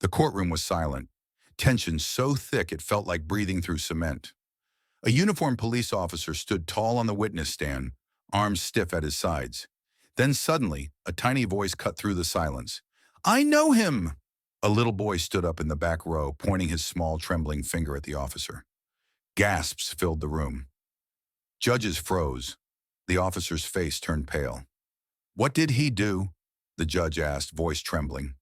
The courtroom was silent, tension so thick it felt like breathing through cement. A uniformed police officer stood tall on the witness stand, arms stiff at his sides. Then suddenly, a tiny voice cut through the silence. "I know him!" A little boy stood up in the back row, pointing his small, trembling finger at the officer. Gasps filled the room. Judges froze. The officer's face turned pale. "What did he do?" the judge asked, voice trembling.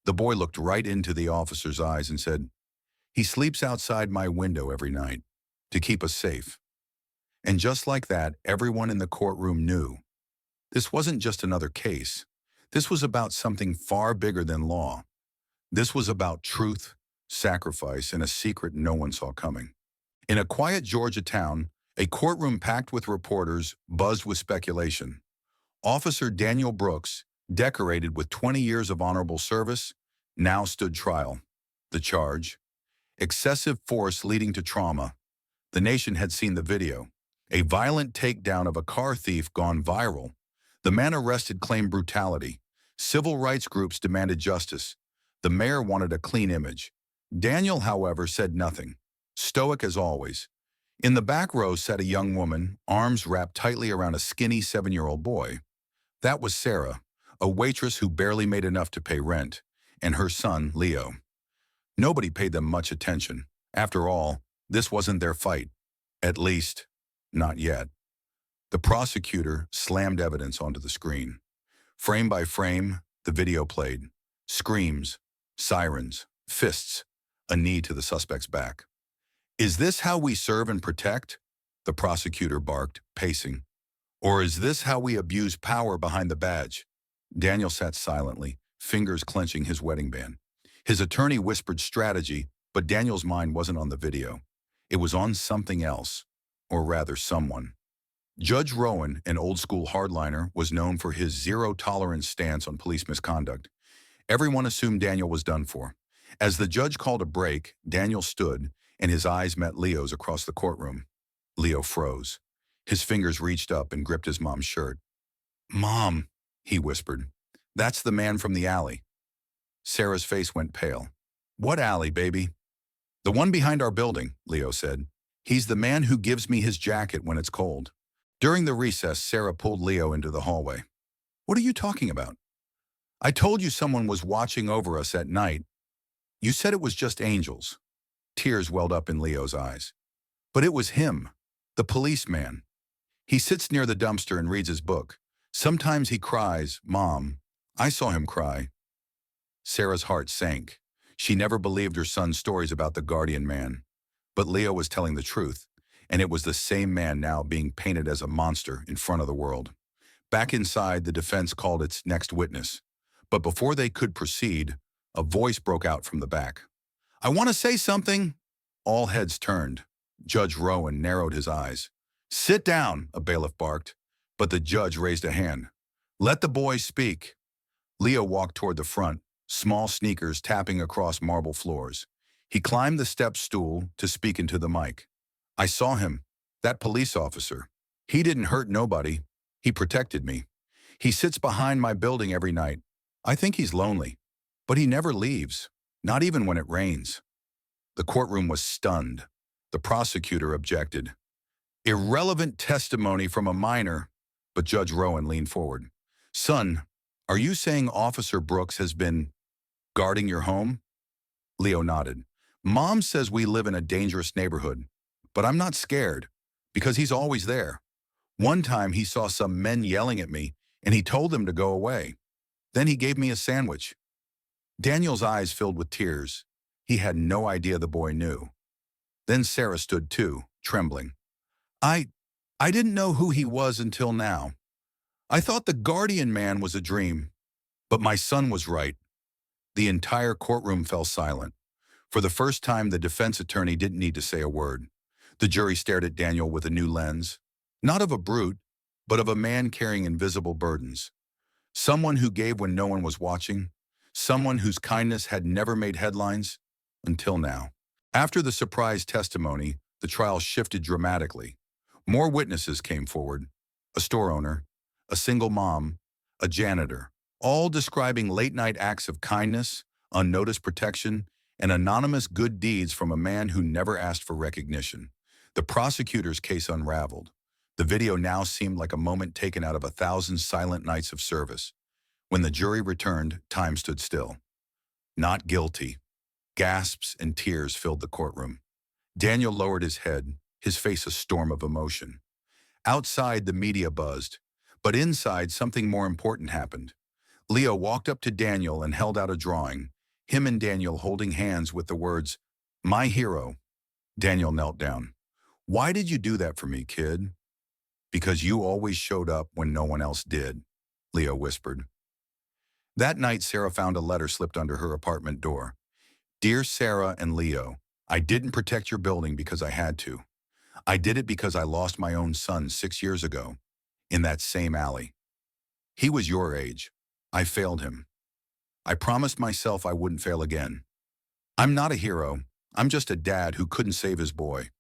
The boy looked right into the officer's eyes and said, "He sleeps outside my window every night to keep us safe." And just like that, everyone in the courtroom knew. This wasn't just another case. This was about something far bigger than law. This was about truth, sacrifice, and a secret no one saw coming. In a quiet Georgia town, a courtroom packed with reporters buzzed with speculation. Officer Daniel Brooks, decorated with 20 years of honorable service, now stood trial. The charge: excessive force leading to trauma. The nation had seen the video. A violent takedown of a car thief gone viral. The man arrested claimed brutality. Civil rights groups demanded justice. The mayor wanted a clean image. Daniel, however, said nothing, stoic as always. In the back row sat a young woman, arms wrapped tightly around a skinny 7-year-old boy. That was Sarah, a waitress who barely made enough to pay rent, and her son, Leo. Nobody paid them much attention. After all, this wasn't their fight. At least, not yet. The prosecutor slammed evidence onto the screen. Frame by frame, the video played. Screams, sirens, fists, a knee to the suspect's back. "Is this how we serve and protect?" the prosecutor barked, pacing. "Or is this how we abuse power behind the badge?" Daniel sat silently, fingers clenching his wedding band. His attorney whispered strategy, but Daniel's mind wasn't on the video. It was on something else, or rather someone. Judge Rowan, an old-school hardliner, was known for his zero-tolerance stance on police misconduct. Everyone assumed Daniel was done for. As the judge called a break, Daniel stood, and his eyes met Leo's across the courtroom. Leo froze. His fingers reached up and gripped his mom's shirt. "Mom," he whispered, "that's the man from the alley." Sarah's face went pale. "What alley, baby?" "The one behind our building," Leo said. "He's the man who gives me his jacket when it's cold." During the recess, Sarah pulled Leo into the hallway. "What are you talking about?" "I told you someone was watching over us at night. You said it was just angels." Tears welled up in Leo's eyes. "But it was him, the policeman. He sits near the dumpster and reads his book. Sometimes he cries, Mom. I saw him cry." Sarah's heart sank. She never believed her son's stories about the guardian man. But Leo was telling the truth, and it was the same man now being painted as a monster in front of the world. Back inside, the defense called its next witness. But before they could proceed, a voice broke out from the back. "I want to say something." All heads turned. Judge Rowan narrowed his eyes. "Sit down," a bailiff barked, but the judge raised a hand. "Let the boy speak." Leo walked toward the front, small sneakers tapping across marble floors. He climbed the step stool to speak into the mic. "I saw him, that police officer. He didn't hurt nobody. He protected me. He sits behind my building every night. I think he's lonely, but he never leaves, not even when it rains." The courtroom was stunned. The prosecutor objected. "Irrelevant testimony from a minor," but Judge Rowan leaned forward. "Son, are you saying Officer Brooks has been guarding your home?" Leo nodded. "Mom says we live in a dangerous neighborhood, but I'm not scared, because he's always there. One time he saw some men yelling at me, and he told them to go away. Then he gave me a sandwich." Daniel's eyes filled with tears. He had no idea the boy knew. Then Sarah stood too, trembling. I didn't know who he was until now. I thought the guardian man was a dream. But my son was right." The entire courtroom fell silent. For the first time, the defense attorney didn't need to say a word. The jury stared at Daniel with a new lens. Not of a brute, but of a man carrying invisible burdens. Someone who gave when no one was watching. Someone whose kindness had never made headlines, until now. After the surprise testimony, the trial shifted dramatically. More witnesses came forward. A store owner, a single mom, a janitor, all describing late-night acts of kindness, unnoticed protection, and anonymous good deeds from a man who never asked for recognition. The prosecutor's case unraveled. The video now seemed like a moment taken out of 1,000 silent nights of service. When the jury returned, time stood still. Not guilty. Gasps and tears filled the courtroom. Daniel lowered his head, his face a storm of emotion. Outside, the media buzzed, but inside, something more important happened. Leo walked up to Daniel and held out a drawing, him and Daniel holding hands with the words, "My hero." Daniel knelt down. "Why did you do that for me, kid?" "Because you always showed up when no one else did," Leo whispered. That night, Sarah found a letter slipped under her apartment door. "Dear Sarah and Leo, I didn't protect your building because I had to. I did it because I lost my own son 6 years ago, in that same alley. He was your age. I failed him. I promised myself I wouldn't fail again. I'm not a hero. I'm just a dad who couldn't save his boy.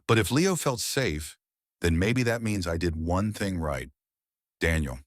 But if Leo felt safe, then maybe that means I did one thing right. Daniel."